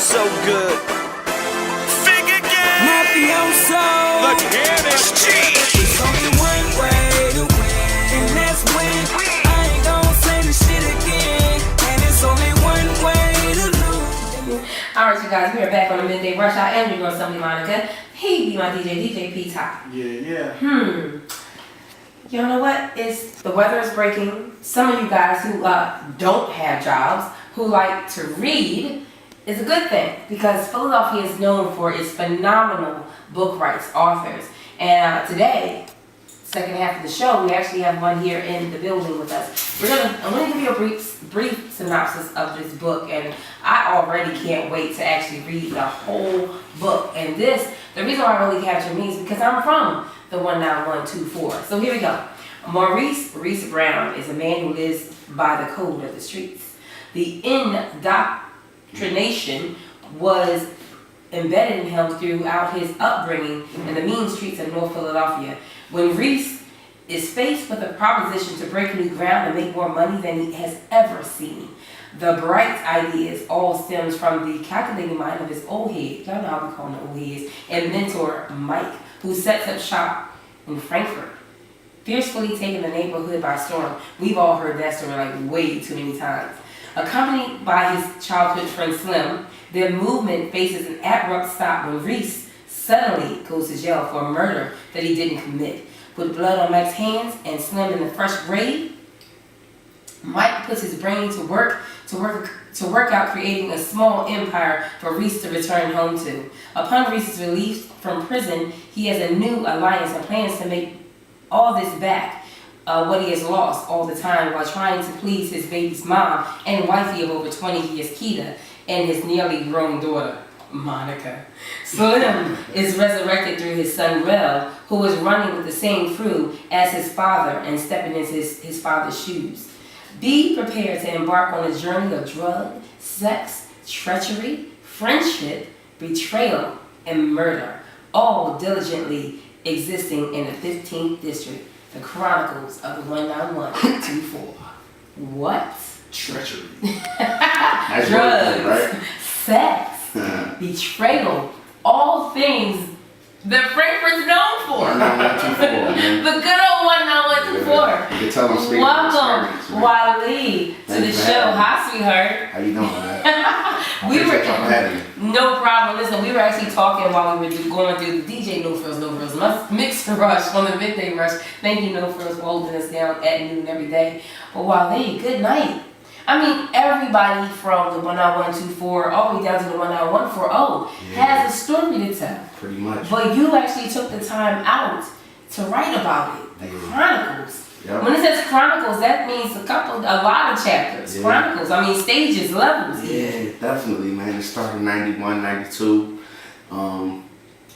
so good. Figure game. Mafioso. The Cannon. It's only one way to win, and that's win. I ain't gon' say the shit again, and it's only one way to lose. Alright, you guys, we are back on the Midday Rush. I am your girl, Somebody Monica. Hey, be my DJ pt1. Yeah. You know what? The weather is breaking. Some of you guys who don't have jobs, who like to read, is a good thing because Philadelphia is known for its phenomenal book rights authors. And today, second half of the show, we actually have one here in the building with us. I'm going to give you a brief synopsis of this book, and I already can't wait to actually read the whole book. And the reason why it really captured me is because I'm from the 19124. So here we go. Maurice Brown is a man who lives by the code of the streets. The indoctrination was embedded in him throughout his upbringing in the mean streets of North Philadelphia. When Reese is faced with a proposition to break new ground and make more money than he has ever seen, the bright ideas all stems from the calculating mind of his old head, y'all know how we call him the old heads, and mentor Mike, who sets up shop in Frankfurt, fiercely taking the neighborhood by storm. We've all heard that story like way too many times. Accompanied by his childhood friend Slim, their movement faces an abrupt stop when Reese suddenly goes to jail for a murder that he didn't commit. With blood on Mike's hands and Slim in the fresh grave, Mike puts his brain to work out creating a small empire for Reese to return home to. Upon Reese's release from prison, he has a new alliance and plans to make all this back, what he has lost all the time, while trying to please his baby's mom and wifey of over 20 years, Keita, and his nearly grown daughter, Monica. Slim is resurrected through his son Rel, who is running with the same crew as his father and stepping into his father's shoes. Be prepared to embark on a journey of drug, sex, treachery, friendship, betrayal, and murder, all diligently existing in the 15th district, the Chronicles of the 19124. What? Treachery. Drugs, right? sex, betrayal, all things that Frankfurt's known for. 19124, The good old 19124. You can tell them speaking Welcome, Wally, to the show. Hi, sweetheart. How you doing, man? No problem. Listen, we were actually talking while we were going through the DJ No Frills Mix Rush on the Midday Rush. Thank you, No Frills, for holding us down at noon every day. But Wally, good night. I mean, everybody from the 19124 all the way down to the 19140 has a story to tell. Pretty much. But you actually took the time out to write about it. The Chronicles. Yep. When it says Chronicles, that means a lot of chapters. Yeah. Chronicles, I mean stages, levels. Yeah, definitely, man. It started in 91, 92.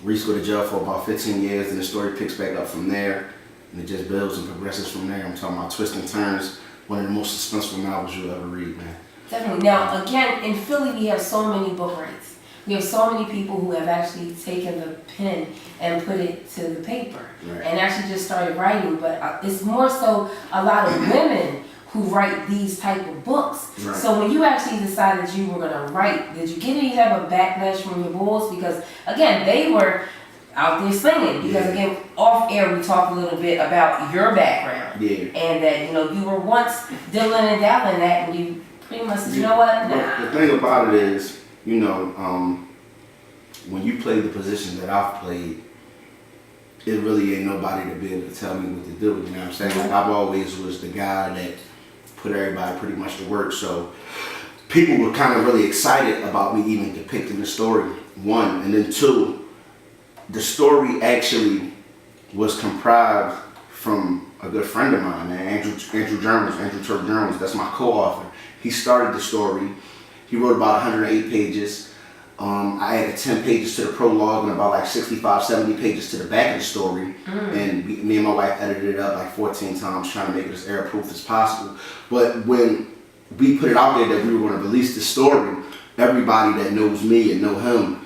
Reese go to jail for about 15 years, and the story picks back up from there. And it just builds and progresses from there. I'm talking about twists and turns. One of the most suspenseful novels you'll ever read, man. Definitely. Now, again, in Philly, we have so many book rights. We have so many people who have actually taken the pen and put it to the paper and actually just started writing. But it's more so a lot of women who write these type of books. Right. So when you actually decided you were going to write, did you get any type of backlash from your boys? Because, again, they were out there slinging. Because, again, off air, we talked a little bit about your background. Yeah. And that, you were once diddling and dabbling that, and you pretty much said, you know what? Nah. The thing about it is, when you play the position that I've played, it really ain't nobody to be able to tell me what to do. You know what I'm saying? Like, I've always was the guy that put everybody pretty much to work. So people were kind of really excited about me even depicting the story, one. And then two, the story actually was comprised from a good friend of mine, man, Andrew Turk Jones. That's my co-author. He started the story. He wrote about 108 pages. I added 10 pages to the prologue and about like 65, 70 pages to the back of the story. And me and my wife edited it up like 14 times, trying to make it as error-proof as possible. But when we put it out there that we were going to release the story, everybody that knows me and know him,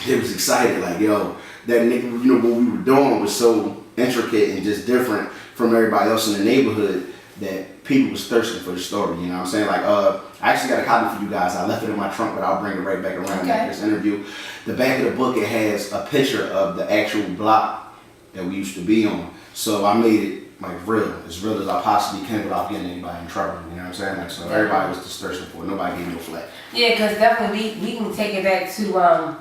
they was excited. Like, yo, that nigga, what we were doing was so intricate and just different from everybody else in the neighborhood that people was thirsting for the story. You know what I'm saying? Like, I actually got a copy for you guys. I left it in my trunk, but I'll bring it right back around after this interview. The back of the book, it has a picture of the actual block that we used to be on. So I made it like as real as I possibly can without getting anybody in trouble. You know what I'm saying? Like, so everybody was just thirsting for it. Nobody gave me no flack. Yeah, because definitely we can take it back to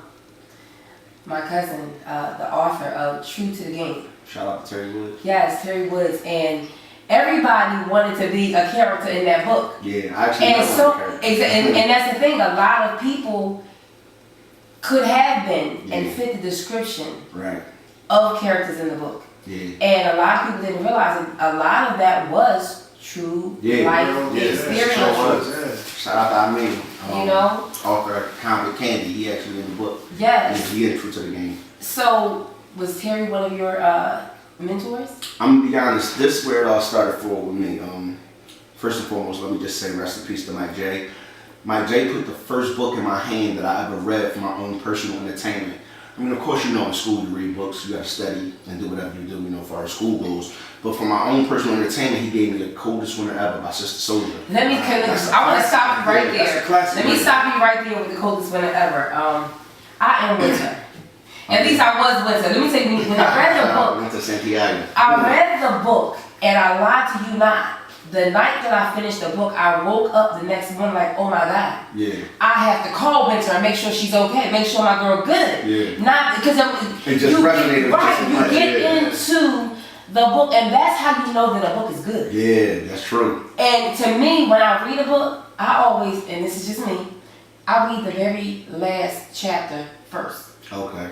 my cousin, the author of True to the Game. Shout out to Terry Woods. Yes, Terry Woods, and everybody wanted to be a character in that book. Yeah, I actually And so, and that's the thing. A lot of people could have been and fit the description of characters in the book. Yeah. And a lot of people didn't realize that a lot of that was true life experience. Shout out to Amin. You know, author of Comic Candy. He actually in the book. Yes. He in True to the Game. So was Terry one of your mentors? I'm gonna be honest. This is where it all started for with me. First and foremost, let me just say rest in peace to Mike J. Mike J put the first book in my hand that I ever read for my own personal entertainment. I mean, of course, you know, in school you read books, you gotta study and do whatever you do, you know, as far as school goes. But for my own personal entertainment, he gave me The Coldest Winter Ever by Sister Soldier. I want to stop you right there. Let me stop you right there with The Coldest Winter Ever. I am winter. At least I was winter. Let me tell you, when I read the book, went to Santiago. I read the book, and I lied to you not. The night that I finished the book, I woke up the next morning like, oh my God. Yeah. I have to call Winter and make sure she's okay, make sure my girl good. Yeah. Not because it just resonated. Right, you get into the book, and that's how you know that a book is good. Yeah, that's true. And to me, when I read a book, I always, and this is just me, I read the very last chapter first. Okay.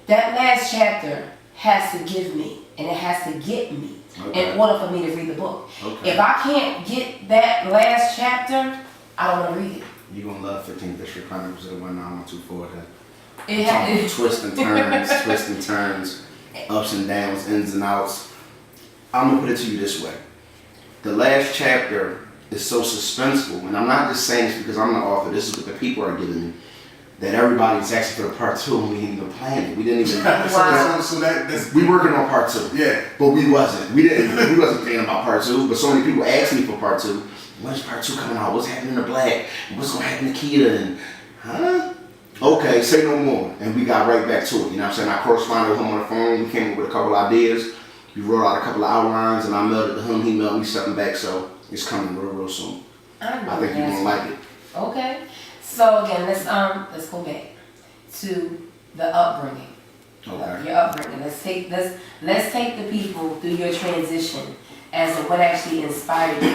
That last chapter has to give me, and it has to get me in order for me to read the book. Okay. If I can't get that last chapter, I don't want to read it. You're going to love 15th District Chronicles of the 19124. It twists and turns, ups and downs, ins and outs. I'm going to put it to you this way. The last chapter is so suspenseful, and I'm not just saying this because I'm the author, this is what the people are giving me, that everybody's asking for the part 2 and we didn't even plan it. We didn't even So that's we working on part 2. Yeah. But we wasn't. We wasn't thinking about part 2, but so many people asked me for part 2. When's part 2 coming out? What's happening to Black? What's gonna happen to Keita? And okay, say no more. And we got right back to it. You know what I'm saying? I corresponded with him on the phone, we came up with a couple ideas. We wrote out a couple of outlines and I mailed it to him, he mailed me something back, so it's coming real soon. I think you're gonna like it. Okay. So again, let's go back to the upbringing. Okay. Your upbringing. Let's take the people through your transition as to what actually inspired you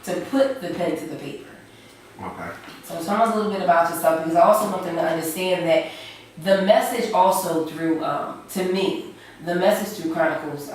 to put the pen to the paper. Okay. So tell us a little bit about yourself, because I also want them to understand that the message also through, to me, the message through Chronicles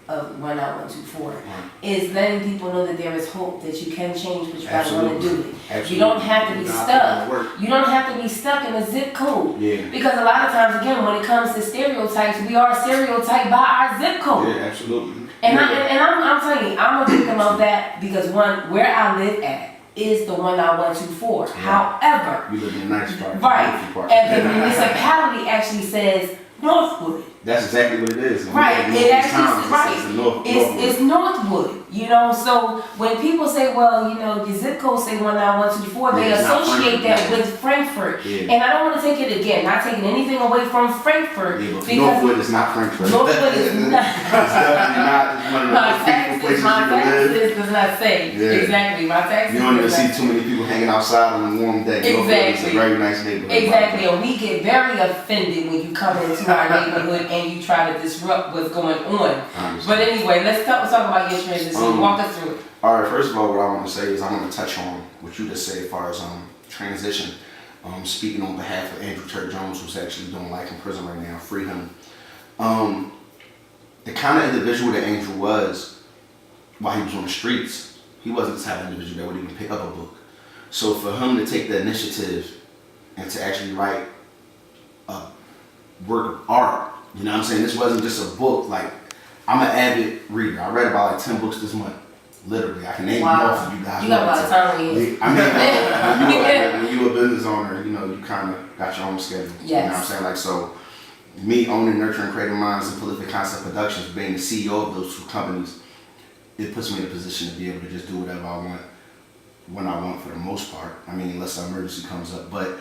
of 19124 is letting people know that there is hope, that you can change, but you gotta want to do it. Absolutely. You don't have to be stuck. You don't have to be stuck in a zip code. Yeah. Because a lot of times, again, when it comes to stereotypes, we are stereotyped by our zip code. Yeah, absolutely. And I'm telling you, I'm a victim of that because where I live at is the 19124. Yeah. However, You live in the nice part. right, and the municipality actually says Northwood. That's exactly what it is. Right, it actually right. Northwood. It's Northwood, you know. So when people say, well, you know, the zip code say 19124, they associate that with Frankfurt. Yeah. And I don't want to take it again, not taking anything away from Frankfurt. Yeah, but because Northwood is not Frankfurt. Northwood is not. It's definitely not. It's one of the most beautiful places you can live. Does not say. Yeah. Exactly, my taxes. You don't even see too many people hanging outside on a warm day. Exactly. It's a very nice neighborhood. Exactly, and we get very offended when you come into our neighborhood and you try to disrupt what's going on. But anyway, let's talk about your transition. Walk us through it. All right, first of all, what I want to say is I want to touch on what you just said as far as transition. Speaking on behalf of Andrew Turk Jones, who's actually doing life in prison right now, free him. The kind of individual that Andrew was while he was on the streets, he wasn't the type of individual that would even pick up a book. So for him to take the initiative and to actually write a work of art, you know what I'm saying? This wasn't just a book. Like, I'm an avid reader. I read about like 10 books this month. Literally, I can name them off for you guys. You got a lot of time on you. I mean, when you're a business owner, you know, you kind of got your own schedule. Yes. You know what I'm saying? Like, so, me owning, nurturing creative minds and prolific concept productions, being the CEO of those two companies, it puts me in a position to be able to just do whatever I want when I want for the most part. I mean, unless an emergency comes up. But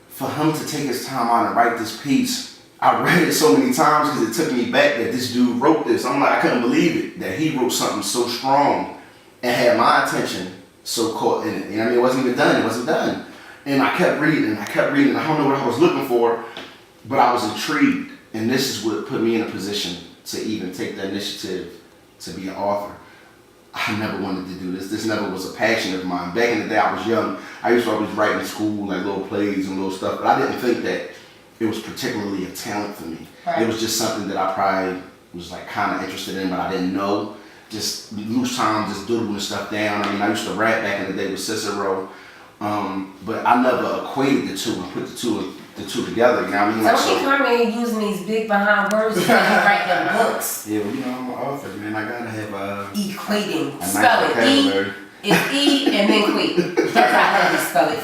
for him to take his time out and write this piece, I read it so many times because it took me back that this dude wrote this. I'm like, I couldn't believe it, that he wrote something so strong and had my attention so caught in it. You know what I mean? It wasn't even done. It wasn't done. And I kept reading and I kept reading. I don't know what I was looking for, but I was intrigued. And this is what put me in a position to even take the initiative to be an author. I never wanted to do this. This never was a passion of mine. Back in the day, I was young. I used to always write in school, like little plays and little stuff, but I didn't think that it was particularly a talent for me. Right. It was just something that I probably was like kind of interested in, but I didn't know. Just loose time, just doodling stuff down. I mean, I used to rap back in the day with Cicero, but I never equated the two and put the two together. You know what I mean? Like, So he coming here using these big behind words to write them books. Yeah, well, you know, I'm an author, man. I gotta have Equating. a nice Spell it. vocabulary. It's E and then quit. That's how I had to spell it.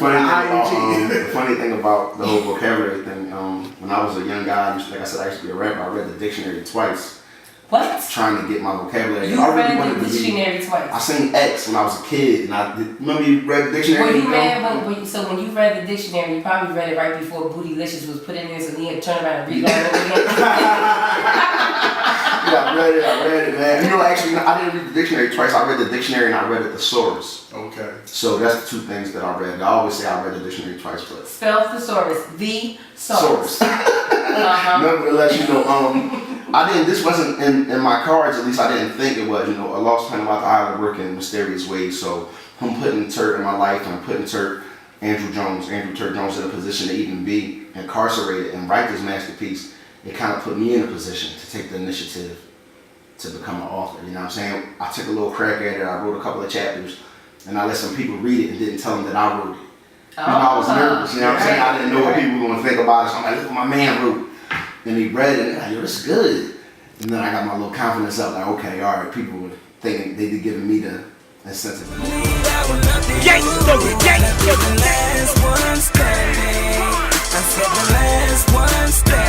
The funny thing about the whole vocabulary thing, when I was a young guy, like I said, I used to be a rapper. I read the dictionary twice, What? trying to get my vocabulary. You I really read wanted the to be- dictionary I twice. seen X when I was a kid, and remember you read the dictionary? Were you know? mad? So when you read the dictionary, you probably read it right before Bootylicious was put in there, so then you had to turn around and read it all over again. Yeah, I read it, man. You know, actually, I didn't read the dictionary twice. I read the dictionary and I read a thesaurus. Okay. So that's the two things that I read. I always say I read the dictionary twice, but Spell thesaurus. The source. source. Uh-huh. Nevertheless, you know, I didn't. This wasn't in my cards. At least I didn't think it was. You know, a lost pen about the island work in mysterious ways. So him putting Turk in my life and putting Andrew Turk Jones in a position to even be incarcerated and write this masterpiece, it kind of put me in a position to take the initiative to become an author. You know what I'm saying? I took a little crack at it. I wrote a couple of chapters, and I let some people read it and didn't tell them that I wrote it. You know, I was nervous. You know what I'm saying? I didn't know what people were going to think about it. So I'm like, look what my man wrote. And he read it, and like, yo, this is good. And then I got my little confidence up, like, okay, all right, people were thinking they did giving me the incentive. The last one standing. I said the last one standing.